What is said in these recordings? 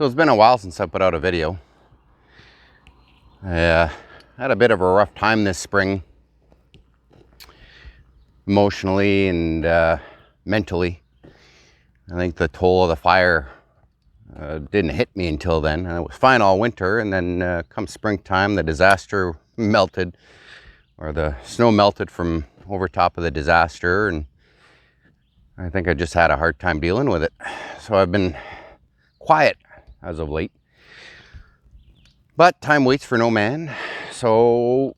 So it's been a while since I put out a video. I had a bit of a rough time this spring, emotionally and mentally. I think the toll of the fire didn't hit me until then. It was fine all winter, and then come springtime, the disaster melted, or the snow melted from over top of the disaster, and I think I just had a hard time dealing with it. So I've been quiet as of late. But time waits for no man, so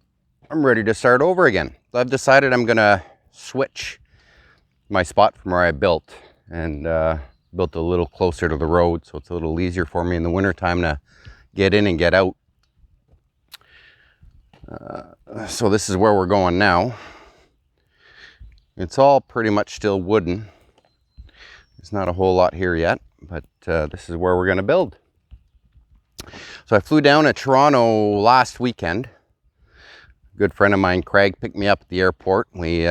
I'm ready to start over again. I've decided I'm gonna switch my spot from where I built, and built a little closer to the road, so it's a little easier for me in the wintertime to get in and get out. So this is where we're going now. It's all pretty much still wooden. There's not a whole lot here yet, but this is where we're gonna build. So I flew down to Toronto last weekend. A good friend of mine, Craig, picked me up at the airport. We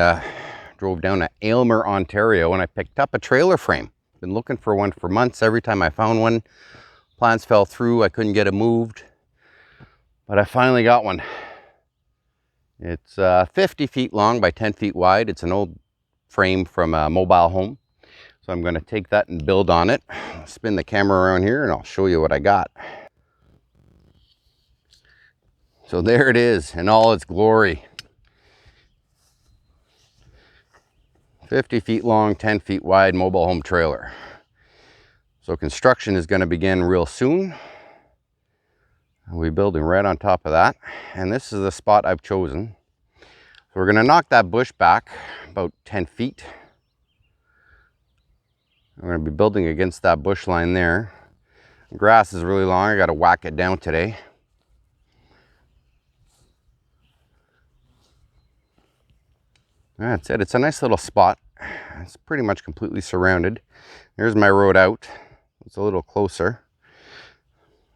drove down to Aylmer, Ontario, and I picked up a trailer frame. Been looking for one for months. Every time I found one, plans fell through. I couldn't get it moved, but I finally got one. It's 50 feet long by 10 feet wide. It's an old frame from a mobile home. So I'm going to take that and build on it. I'll spin the camera around here and I'll show you what I got. So there it is in all its glory. 50 feet long, 10 feet wide mobile home trailer. So construction is going to begin real soon. We'll be building right on top of that. And this is the spot I've chosen. So we're going to knock that bush back about 10 feet. We're going to be building against that bush line there. The grass is really long. I got to whack it down today. That's it. It's a nice little spot. It's pretty much completely surrounded. There's my road out. It's a little closer.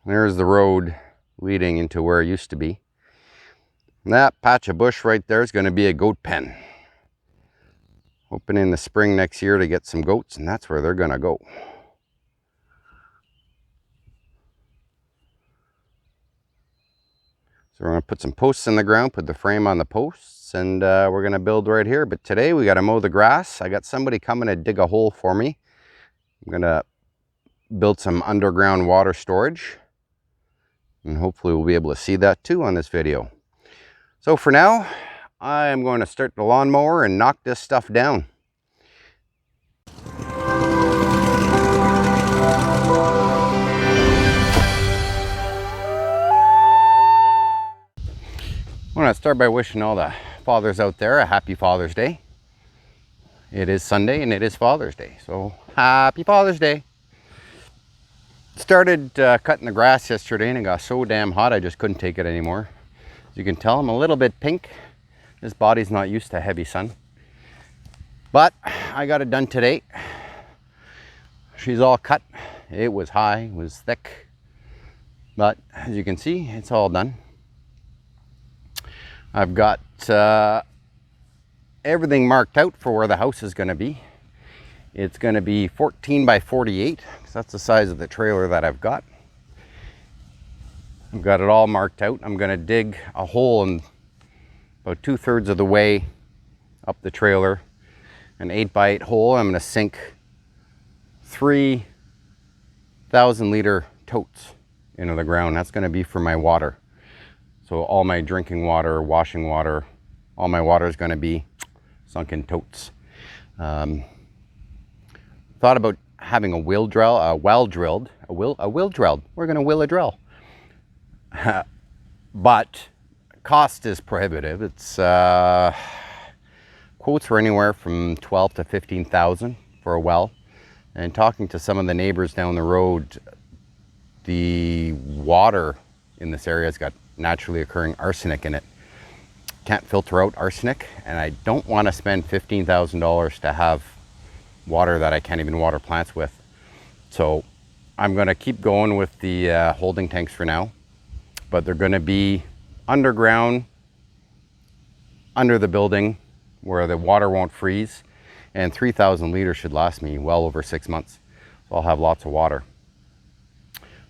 There's the road leading into where it used to be. And that patch of bush right there is going to be a goat pen. Hoping in the spring next year to get some goats, and that's where they're going to go. So we're going to put some posts in the ground, put the frame on the posts, and we're going to build right here. But today we got to mow the grass. I got somebody coming to dig a hole for me. I'm going to build some underground water storage, and hopefully we'll be able to see that too on this video. So for now, I am going to start the lawnmower and knock this stuff down. I want to start by wishing all the fathers out there a happy Father's Day. It is Sunday and it is Father's Day, so happy Father's Day. Started cutting the grass yesterday and it got so damn hot I just couldn't take it anymore. As you can tell, I'm a little bit pink. This body's not used to heavy sun. But I got it done today. She's all cut. It was high, it was thick. But as you can see, it's all done. I've got everything marked out for where the house is going to be. It's going to be 14 by 48, because that's the size of the trailer that I've got. I've got it all marked out. I'm going to dig a hole in about 2/3 of the way up the trailer, an 8x8 hole. I'm going to sink 3,000 liter totes into the ground. That's going to be for my water. So all my drinking water, washing water, all my water is going to be sunk in totes. Thought about having a well drilled. We're going to will a drill. But cost is prohibitive. It's quotes were anywhere from 12 to 15,000 for a well. And talking to some of the neighbors down the road, the water in this area has got naturally occurring arsenic in it. Can't filter out arsenic, and I don't want to spend $15,000 to have water that I can't even water plants with. So I'm going to keep going with the holding tanks for now, but they're going to be underground, under the building where the water won't freeze, and 3,000 liters should last me well over 6 months. So I'll have lots of water.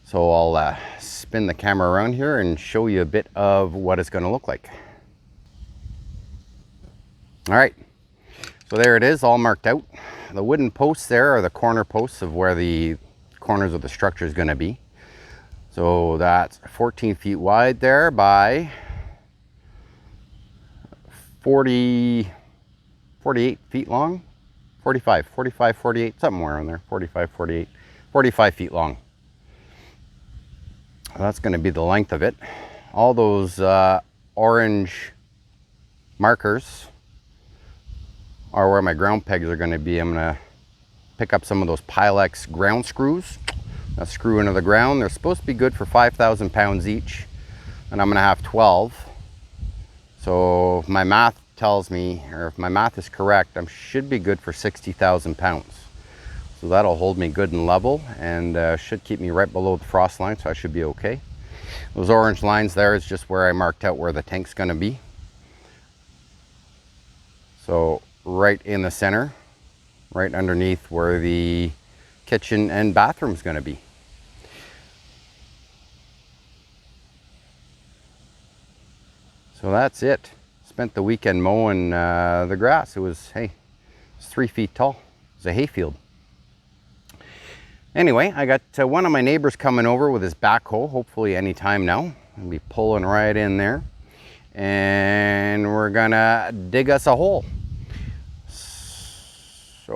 So I'll spin the camera around here and show you a bit of what it's going to look like. All right, so there it is, all marked out. The wooden posts there are the corner posts of where the corners of the structure is going to be. So that's 14 feet wide there by 48 feet long, 45, 48, somewhere in there, 45, 48, 45 feet long. That's going to be the length of it. All those orange markers are where my ground pegs are going to be. I'm going to pick up some of those Pylex ground screws that screw into the ground. They're supposed to be good for 5,000 pounds each, and I'm going to have 12. So if my math tells me, or if my math is correct, I should be good for 60,000 pounds. So that'll hold me good and level, and should keep me right below the frost line, so I should be okay. Those orange lines there is just where I marked out where the tank's going to be. So right in the center, right underneath where the kitchen and bathroom is going to be. So that's it. Spent the weekend mowing the grass. It was, hey, it's 3 feet tall. It's a hayfield. Anyway, I got one of my neighbors coming over with his backhoe, hopefully any time now. I'll be pulling right in there, and we're gonna dig us a hole. So